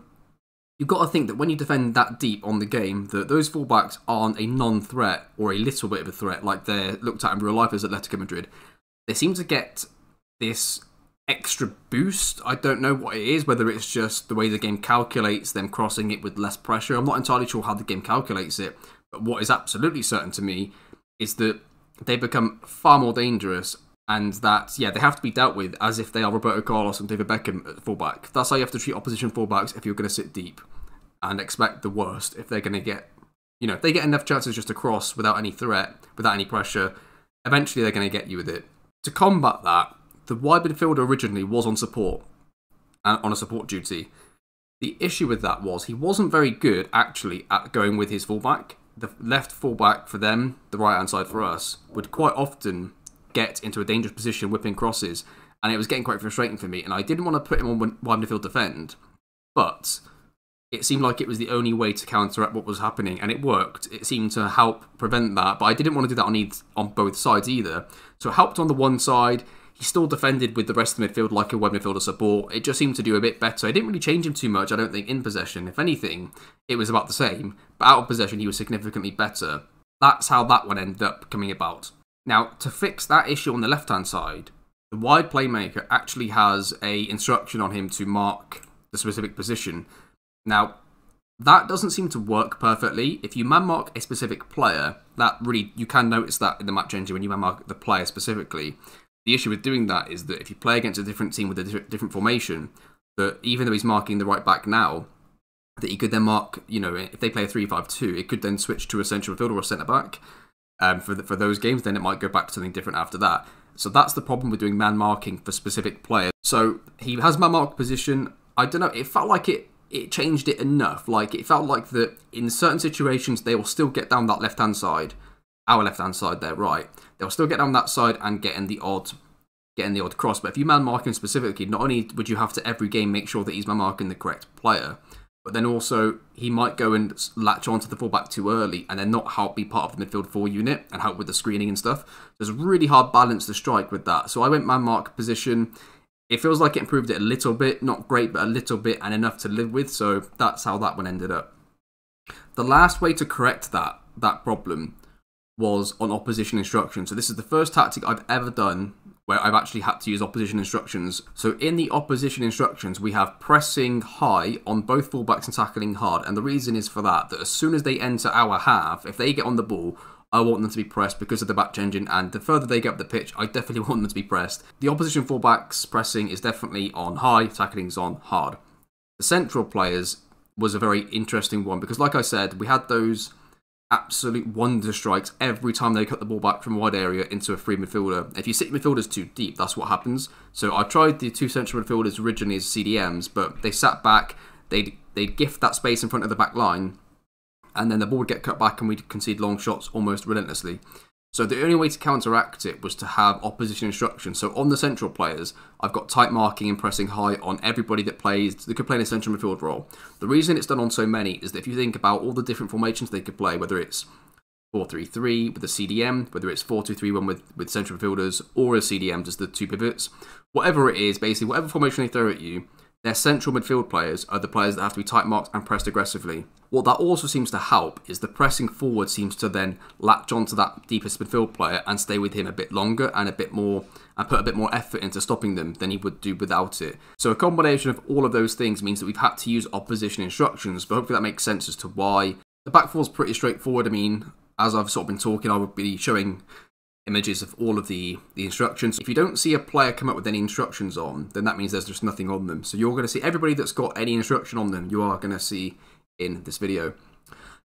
you've got to think that when you defend that deep on the game, that those fullbacks aren't a non-threat or a little bit of a threat like they're looked at in real life as Atletico Madrid. They seem to get this extra boost. I don't know what it is, whether it's just the way the game calculates them crossing it with less pressure. I'm not entirely sure how the game calculates it, but what is absolutely certain to me is that they become far more dangerous, and that, yeah, they have to be dealt with as if they are Roberto Carlos and David Beckham at fullback. That's how you have to treat opposition fullbacks if you're going to sit deep, and expect the worst if they're going to get, if they get enough chances just to cross without any threat, without any pressure, eventually they're going to get you with it. To combat that, the wide midfielder originally was on support, on a support duty. The issue with that was he wasn't very good, actually, at going with his fullback. The left fullback for them, the right-hand side for us, would quite often get into a dangerous position whipping crosses, and it was getting quite frustrating for me, and I didn't want to put him on wide midfield defend, but it seemed like it was the only way to counteract what was happening, and it worked. It seemed to help prevent that, but I didn't want to do that on both sides either. So it helped on the one side. He still defended with the rest of the midfield like a wide midfielder support. It just seemed to do a bit better. I didn't really change him too much, I don't think, in possession. If anything, it was about the same, but out of possession he was significantly better. That's how that one ended up coming about. Now, to fix that issue on the left-hand side, the wide playmaker actually has a instruction on him to mark the specific position. Now, that doesn't seem to work perfectly. If you man-mark a specific player, that really, you can notice that in the match engine when you man-mark the player specifically. The issue with doing that is that if you play against a different team with a different formation, that even though he's marking the right back now, that he could then mark, if they play a 3-5-2, it could then switch to a central midfielder or a centre-back. For those games, then it might go back to something different after that. So that's the problem with doing man-marking for specific players. So he has man-mark position. I don't know, it felt like it changed it enough. Like, it felt like that in certain situations, they will still get down that left-hand side. Our left-hand side there, right. They'll still get down that side and get in the odd cross. But if you man-mark him specifically, not only would you have to every game make sure that he's man-marking the correct player, but then also he might go and latch onto the fullback too early and then not be part of the midfield 4 unit and help with the screening and stuff. There's a really hard balance to strike with that. So I went man-mark position. It feels like it improved it a little bit. Not great, but a little bit, and enough to live with. So that's how that one ended up. The last way to correct that problem was on opposition instructions. So this is the first tactic I've ever done where I've actually had to use opposition instructions. So in the opposition instructions, we have pressing high on both fullbacks and tackling hard. And the reason is for that as soon as they enter our half, if they get on the ball, I want them to be pressed because of the back engine, and the further they get up the pitch, I definitely want them to be pressed. The opposition fullbacks pressing is definitely on high, tackling is on hard. The central players was a very interesting one because, like I said, we had those absolute wonder strikes every time they cut the ball back from a wide area into a free midfielder. If you sit midfielders too deep, that's what happens. So I tried the 2 central midfielders originally as CDMs, but they sat back, they'd gift that space in front of the back line, and then the ball would get cut back and we'd concede long shots almost relentlessly. So the only way to counteract it was to have opposition instructions. So on the central players, I've got tight marking and pressing high on everybody that could play in a central midfield role. The reason it's done on so many is that if you think about all the different formations they could play, whether it's 4-3-3 with a CDM, whether it's 4-2-3-1 with central midfielders, or a CDM, just the 2 pivots, whatever it is, basically whatever formation they throw at you, their central midfield players are the players that have to be tight marked and pressed aggressively. What that also seems to help is the pressing forward seems to then latch onto that deepest midfield player and stay with him a bit longer and put a bit more effort into stopping them than he would do without it. So a combination of all of those things means that we've had to use opposition instructions, but hopefully that makes sense as to why. The back four is pretty straightforward. I mean, as I've sort of been talking, I would be showing images of all of the instructions. If you don't see a player come up with any instructions on, then that means there's just nothing on them. So you're going to see everybody that's got any instruction on them, you are going to see in this video.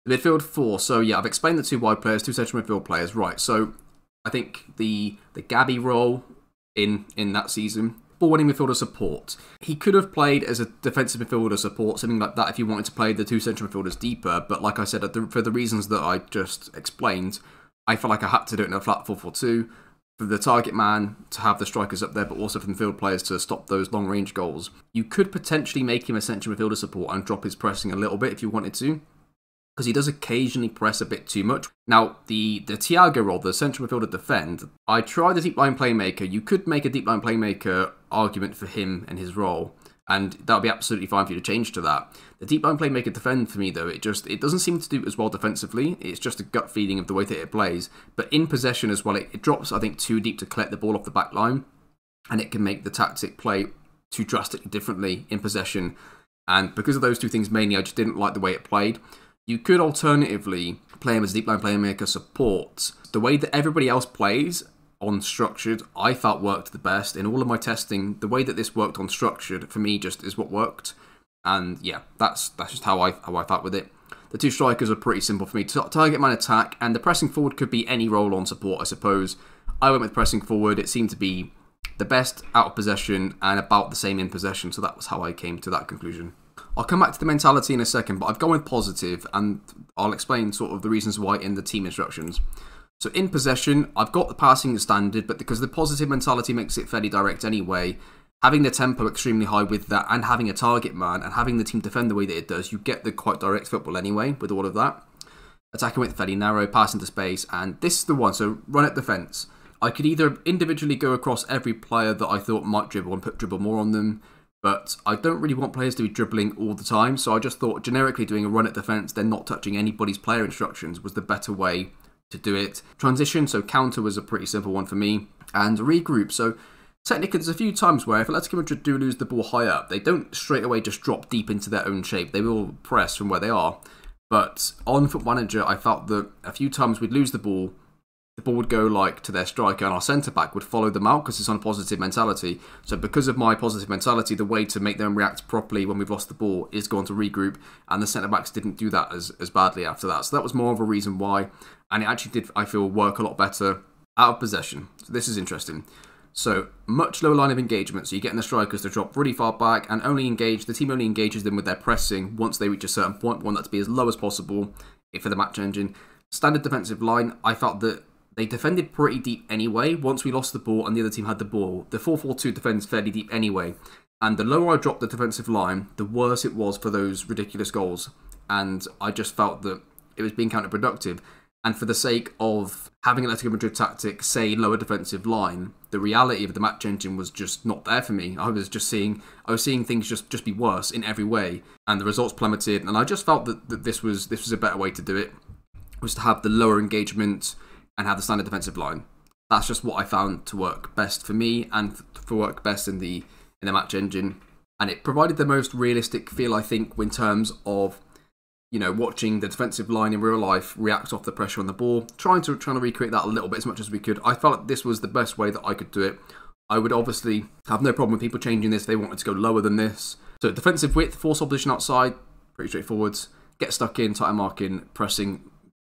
The midfield four. So yeah, I've explained the two wide players, two central midfield players. Right. So I think the Gabby role in that season, ball-winning midfielder support. He could have played as a defensive midfielder support, something like that, if you wanted to play the two central midfielders deeper. But like I said, for the reasons that I just explained, I felt like I had to do it in a flat 4-4-2. For the target man to have the strikers up there, but also for the midfield players to stop those long-range goals. You could potentially make him a central midfielder support and drop his pressing a little bit if you wanted to, because he does occasionally press a bit too much. Now, the Thiago role, the central midfielder defend, I tried the deep line playmaker. You could make a deep line playmaker argument for him and his role, and that would be absolutely fine for you to change to that. The deep line playmaker defend, for me, though, it doesn't seem to do as well defensively. It's just a gut feeling of the way that it plays. But in possession as well, it drops, I think, too deep to collect the ball off the back line, and it can make the tactic play too drastically differently in possession. And because of those two things mainly, I just didn't like the way it played. You could alternatively play him as a deep line playmaker support. The way that everybody else plays on structured, I felt worked the best. In all of my testing, the way that this worked on structured, for me, just is what worked. And yeah, that's just how I felt with it. The two strikers are pretty simple for me. Target man attack, and the pressing forward could be any role on support, I suppose. I went with pressing forward. It seemed to be the best out of possession and about the same in possession, so that was how I came to that conclusion. I'll come back to the mentality in a second, but I've gone with positive, and I'll explain sort of the reasons why in the team instructions. So in possession, I've got the passing standard, but because the positive mentality makes it fairly direct anyway, having the tempo extremely high with that, and having a target man, and having the team defend the way that it does, you get the quite direct football anyway with all of that. Attacking with fairly narrow, pass into space, and this is the one, so run at defence. I could either individually go across every player that I thought might dribble and put dribble more on them, but I don't really want players to be dribbling all the time, so I just thought generically doing a run at defence, then not touching anybody's player instructions was the better way to do it. Transition, so counter was a pretty simple one for me, and regroup. So technically there's a few times where if Atletico Madrid do lose the ball high up, they don't straight away just drop deep into their own shape. They will press from where they are. But on Football Manager, I felt that a few times we'd lose the ball would go like to their striker, and our centre-back would follow them out because it's on a positive mentality. So because of my positive mentality, the way to make them react properly when we've lost the ball is go on to regroup, and the centre-backs didn't do that as badly after that. So that was more of a reason why, and it actually did, I feel, work a lot better out of possession. So this is interesting. So much lower line of engagement, so you're getting the strikers to drop really far back and only engage, the team only engages them with their pressing once they reach a certain point. We want that to be as low as possible for the match engine. Standard defensive line, I felt that they defended pretty deep anyway. Once we lost the ball and the other team had the ball, the 4-4-2 defends fairly deep anyway. And the lower I dropped the defensive line, the worse it was for those ridiculous goals. And I just felt that it was being counterproductive. And for the sake of having an Atletico Madrid tactic, say lower defensive line, the reality of the match engine was just not there for me. I was seeing things just be worse in every way, and the results plummeted. And I just felt that this was a better way to do it, was to have the lower engagement and have the standard defensive line. That's just what I found to work best for me and for work best in the match engine. And it provided the most realistic feel, I think, in terms of, you know, watching the defensive line in real life react off the pressure on the ball, trying to recreate that a little bit as much as we could. I felt like this was the best way that I could do it. I would obviously have no problem with people changing this if they wanted to go lower than this. So defensive width, force opposition outside, pretty straightforward. Get stuck in, tight marking, pressing,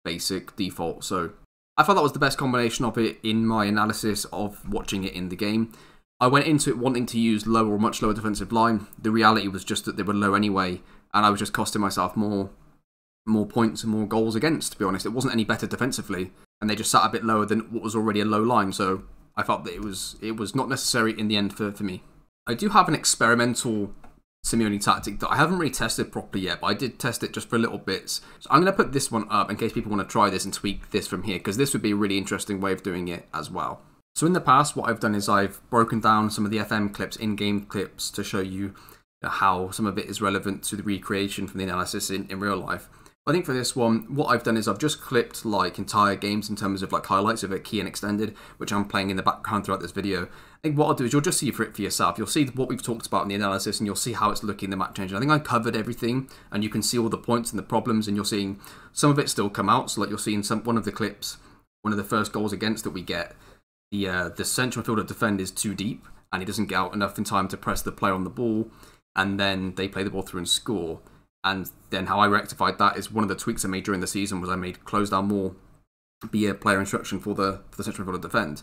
basic, default. So I thought that was the best combination of it in my analysis of watching it in the game. I went into it wanting to use lower or much lower defensive line. The reality was just that they were low anyway, and I was just costing myself more points and more goals against, to be honest. It wasn't any better defensively, and they just sat a bit lower than what was already a low line, so I felt that it was not necessary in the end for me. I do have an experimental Simeone tactic that I haven't really tested properly yet, but I did test it just for little bits. So I'm going to put this one up in case people want to try this and tweak this from here, because this would be a really interesting way of doing it as well. So in the past, what I've done is I've broken down some of the FM clips, in-game clips, to show you how some of it is relevant to the recreation from the analysis in real life. I think for this one, what I've done is I've just clipped like entire games in terms of like highlights of it, key and extended, which I'm playing in the background throughout this video. I think what I'll do is you'll just see for it for yourself. You'll see what we've talked about in the analysis, and you'll see how it's looking in the match engine. I think I covered everything, and you can see all the points and the problems, and you're seeing some of it still come out. So like you'll see in one of the clips, one of the first goals against that we get, the central midfielder defend is too deep, and he doesn't get out enough in time to press the player on the ball, and then they play the ball through and score. And then how I rectified that is one of the tweaks I made during the season was I made close down more be a player instruction for the central midfielder defend.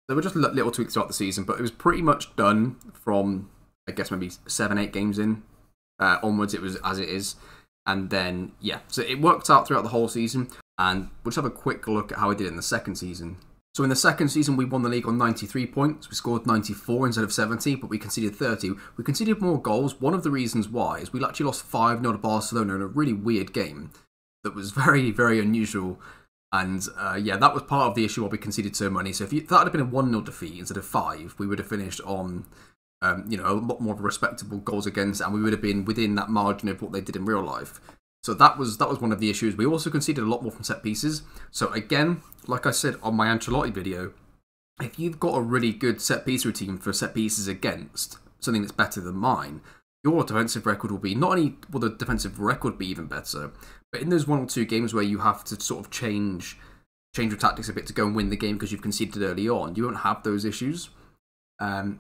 There were just little tweaks throughout the season, but it was pretty much done from, I guess, maybe 7-8 games in onwards. It was as it is. And then, yeah, so it worked out throughout the whole season. And we'll just have a quick look at how I did in the second season. So in the second season, we won the league on 93 points. We scored 94 instead of 70, but we conceded 30. We conceded more goals. One of the reasons why is we actually lost 5-0 to Barcelona in a really weird game that was very, very unusual. And yeah, that was part of the issue why we conceded so many. So if that had been a 1-0 defeat instead of 5, we would have finished on a lot more respectable goals against, and we would have been within that margin of what they did in real life. So that was one of the issues. We also conceded a lot more from set pieces. So again, like I said on my Ancelotti video, if you've got a really good set piece routine for set pieces against something that's better than mine, your defensive record will be, not only will the defensive record be even better, but in those 1 or 2 games where you have to sort of change your tactics a bit to go and win the game because you've conceded early on, you won't have those issues.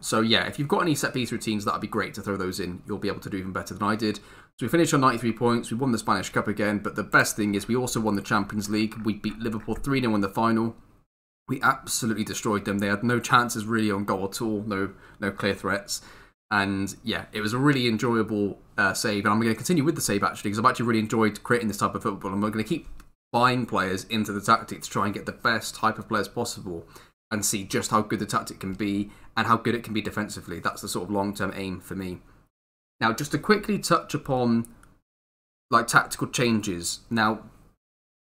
So yeah, if you've got any set piece routines, that'd be great to throw those in. You'll be able to do even better than I did. So we finished on 93 points. We won the Spanish Cup again, but the best thing is we also won the Champions League. We beat Liverpool 3-0 in the final. We absolutely destroyed them. They had no chances really on goal at all, no clear threats. And yeah, it was a really enjoyable save. And I'm going to continue with the save actually, because I've actually really enjoyed creating this type of football. And we're going to keep buying players into the tactic to try and get the best type of players possible and see just how good the tactic can be and how good it can be defensively. That's the sort of long-term aim for me. Now, just to quickly touch upon like tactical changes. Now,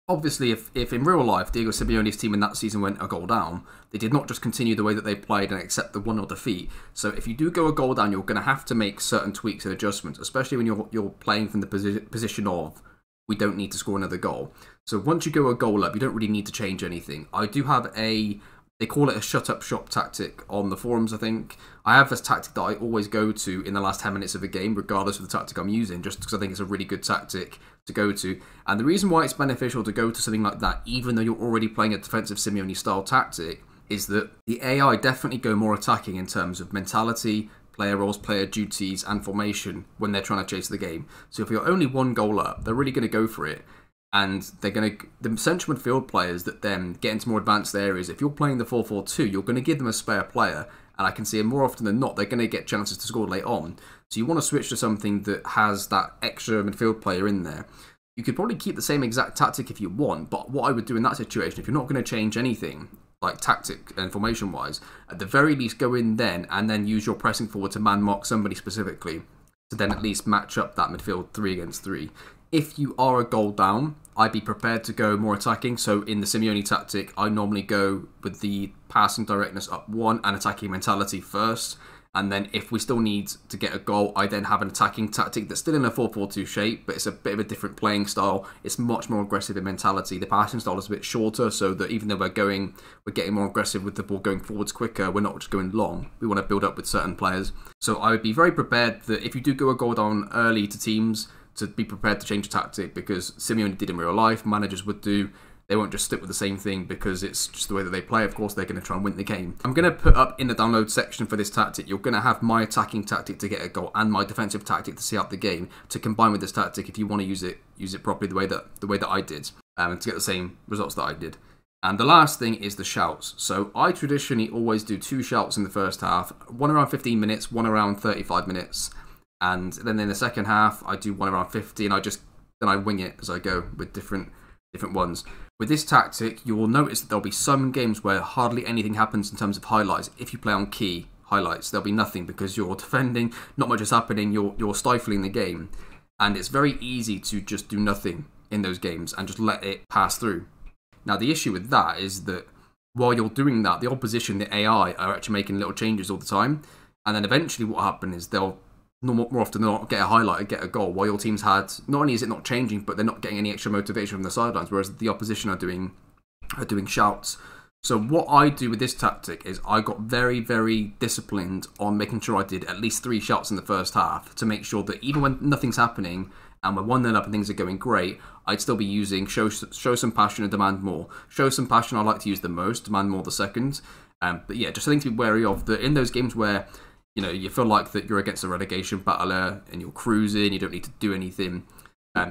obviously, if in real life Diego Simeone's team in that season went a goal down, they did not just continue the way that they played and accept the 1-0 defeat. So if you do go a goal down, you're going to have to make certain tweaks and adjustments, especially when you're playing from the position of we don't need to score another goal. So once you go a goal up, you don't really need to change anything. I do have they call it a shut-up shop tactic on the forums, I think. I have this tactic that I always go to in the last 10 minutes of a game, regardless of the tactic I'm using, just because I think it's a really good tactic to go to. And the reason why it's beneficial to go to something like that, even though you're already playing a defensive Simeone-style tactic, is that the AI definitely go more attacking in terms of mentality, player roles, player duties, and formation when they're trying to chase the game. So if you're only 1 goal up, they're really going to go for it. And they're going to, the central midfield players that then get into more advanced areas, if you're playing the 4-4-2, you're going to give them a spare player. And I can see more often than not, they're going to get chances to score late on. So you want to switch to something that has that extra midfield player in there. You could probably keep the same exact tactic if you want, but what I would do in that situation, if you're not going to change anything, like tactic and formation wise, at the very least go in then and then use your pressing forward to man mark somebody specifically to then at least match up that midfield 3 against 3. If you are a goal down, I'd be prepared to go more attacking. So in the Simeone tactic, I normally go with the passing directness up 1 and attacking mentality first. And then if we still need to get a goal, I then have an attacking tactic that's still in a 4-4-2 shape, but it's a bit of a different playing style. It's much more aggressive in mentality. The passing style is a bit shorter, so that even though we're getting more aggressive with the ball going forwards quicker, we're not just going long. We want to build up with certain players. So I would be very prepared that if you do go a goal down early to teams, to be prepared to change the tactic, because Simeone did in real life, managers would do. They won't just stick with the same thing because it's just the way that they play. Of course, they're going to try and win the game. I'm going to put up in the download section for this tactic, you're going to have my attacking tactic to get a goal and my defensive tactic to see out the game to combine with this tactic if you want to use it properly the way that I did, and to get the same results that I did. And the last thing is the shouts. So I traditionally always do 2 shouts in the first half, one around 15 minutes, one around 35 minutes. And then in the second half, I do one around 50, and then I wing it as I go with different ones. With this tactic, you will notice that there'll be some games where hardly anything happens in terms of highlights. If you play on key highlights, there'll be nothing because you're defending, not much is happening, you're stifling the game. And it's very easy to just do nothing in those games and just let it pass through. Now, the issue with that is that while you're doing that, the opposition, the AI, are actually making little changes all the time. And then eventually what will happen is they'll more often than not get a highlight and get a goal, while your team's had, not only is it not changing, but they're not getting any extra motivation from the sidelines, whereas the opposition are doing shouts. So what I do with this tactic is I got very, very disciplined on making sure I did at least 3 shouts in the first half to make sure that even when nothing's happening and we're 1-0 up and things are going great, I'd still be using show some passion and demand more. Show some passion I like to use the most, demand more the second. But yeah, just something to be wary of, that in those games where you feel like that you're against a relegation battler and you're cruising, you don't need to do anything.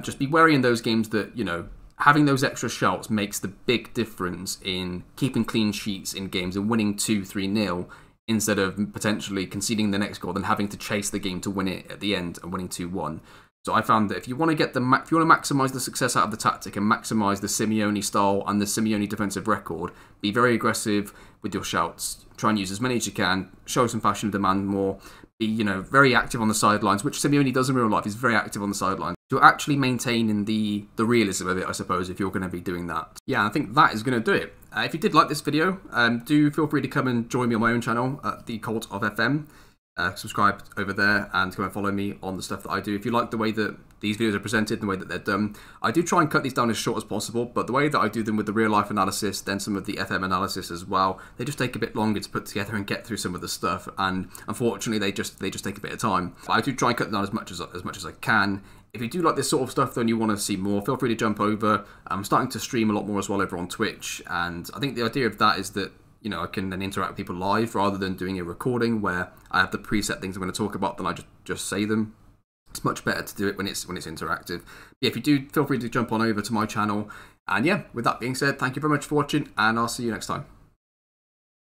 Just be wary in those games that, you know, having those extra shots makes the big difference in keeping clean sheets in games and winning 2-3-0 instead of potentially conceding the next goal and having to chase the game to win it at the end and winning 2-1. So I found that if you want to maximise the success out of the tactic and maximise the Simeone style and the Simeone defensive record, be very aggressive with your shouts. Try and use as many as you can. Show some passion, demand more. Be, you know, very active on the sidelines, which Simeone does in real life. He's very active on the sidelines. You're actually maintaining the realism of it, I suppose, if you're going to be doing that. Yeah, I think that is going to do it. If you did like this video, do feel free to come and join me on my own channel at the Cult of FM. Subscribe over there and come and follow me on the stuff that I do. If you like the way that these videos are presented and the way that they're done, I do try and cut these down as short as possible, but the way that I do them with the real life analysis, then some of the FM analysis as well, they just take a bit longer to put together and get through some of the stuff, and unfortunately they just take a bit of time. But I do try and cut them down as much as I can. If you do like this sort of stuff though and you want to see more, feel free to jump over. I'm starting to stream a lot more as well over on Twitch, and I think the idea of that is that, you know, I can then interact with people live rather than doing a recording where I have the preset things I'm going to talk about, then I just say them. It's much better to do it when it's interactive. Yeah, if you do, feel free to jump on over to my channel. And yeah, with that being said, thank you very much for watching, and I'll see you next time.